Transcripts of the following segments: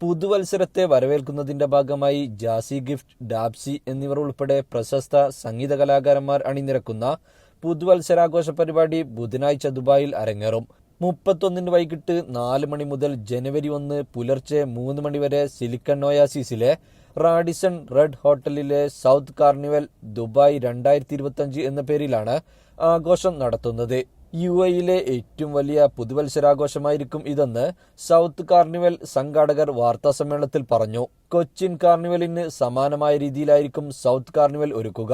പുതുവത്സരത്തെ വരവേൽക്കുന്നതിന്റെ ഭാഗമായി ജാസി ഗിഫ്റ്റ്, ഡാബ്സി എന്നിവർ ഉൾപ്പെടെ പ്രശസ്ത സംഗീത കലാകാരന്മാർ അണിനിരക്കുന്ന പുതുവത്സരാഘോഷ പരിപാടി ബുധനാഴ്ച ദുബായിൽ അരങ്ങേറും. 31 വൈകിട്ട് 4 മണി മുതൽ ജനുവരി 1 പുലർച്ചെ 3 മണി വരെ സിലിക്കൺ ഒയാസിസിലെ റാഡിസൺ റെഡ് ഹോട്ടലിലെ സൗത്ത് കാർണിവൽ ദുബായ് 2025 എന്ന പേരിലാണ് ആഘോഷം നടത്തുന്നത്. UAEയിലെ ഏറ്റവും വലിയ പുതുവത്സരാഘോഷമായിരിക്കും ഇതെന്ന് സൗത്ത് കാർണിവൽ സംഘാടകർ വാർത്താസമ്മേളനത്തിൽ പറഞ്ഞു. കൊച്ചിൻ കാർണിവലിന് സമാനമായ രീതിയിലായിരിക്കും സൗത്ത് കാർണിവൽ ഒരുക്കുക.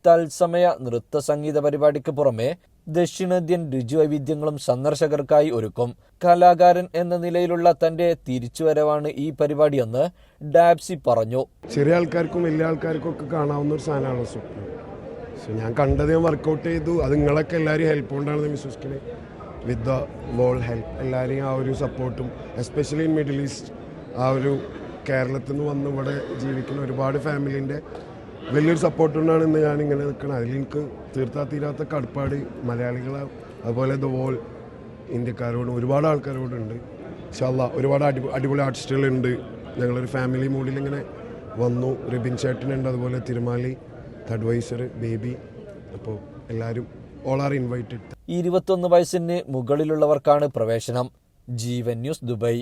തത്സമയ നൃത്ത സംഗീത പരിപാടിക്ക് പുറമെ ദക്ഷിണേന്ത്യൻ രുചിവൈവിധ്യങ്ങളും സന്ദർശകർക്കായി ഒരുക്കും. കലാകാരൻ എന്ന നിലയിലുള്ള തന്റെ തിരിച്ചുവരവാണ് ഈ പരിപാടിയെന്ന് ഡാബ്സി പറഞ്ഞു. ചെറിയ ആൾക്കാർക്കും വലിയ ആൾക്കാർക്കും ഒക്കെ കാണാവുന്ന ഒരു സാധനമാണ് സ്വപ്നം. ഞാൻ കണ്ടത്, ഞാൻ വർക്കൗട്ട് ചെയ്തു. അത് നിങ്ങളൊക്കെ എല്ലാവരും ഹെൽപ്പ് കൊണ്ടാണെന്ന് വിശ്വസിക്കുന്നത്. വിത്ത് ദ വേൾഡ് ഹെൽപ്പ്, എല്ലാവരെയും ആ ഒരു സപ്പോർട്ടും, എസ്പെഷ്യലി ഇൻ മിഡിൽ ഈസ്റ്റ്, ആ ഒരു കേരളത്തിൽ നിന്ന് വന്ന് ഇവിടെ ജീവിക്കുന്ന ഒരുപാട് ഫാമിലീൻ്റെ വലിയൊരു സപ്പോർട്ട് കൊണ്ടാണ് ഇന്ന് ഞാനിങ്ങനെ നിൽക്കുന്നത്. അതിലെനിക്ക് തീർത്താ തീരാത്ത കടപ്പാട് മലയാളികളെ, അതുപോലെ ദ വോൾ ഇന്ത്യക്കാരോടും ഒരുപാട് ആൾക്കാരോടുണ്ട്. ഇൻഷാ അല്ലാഹ് ഒരുപാട് അടിപൊളി ആർട്ടിസ്റ്റുകളുണ്ട്. ഞങ്ങളൊരു ഫാമിലി മൂഡിലിങ്ങനെ വന്നു. റിബിൻ ചേട്ടനുണ്ട്, അതുപോലെ തിരുമാലി, അഡ്വൈസർ, ബേബി. അപ്പോൾ എല്ലാവരും ഓൾ ആർ ഇൻവൈറ്റഡ്. 21 വയസ്സിന് മുകളിലുള്ളവർക്കാണ് പ്രവേശനം. ജീവൻ ന്യൂസ്, ദുബായ്.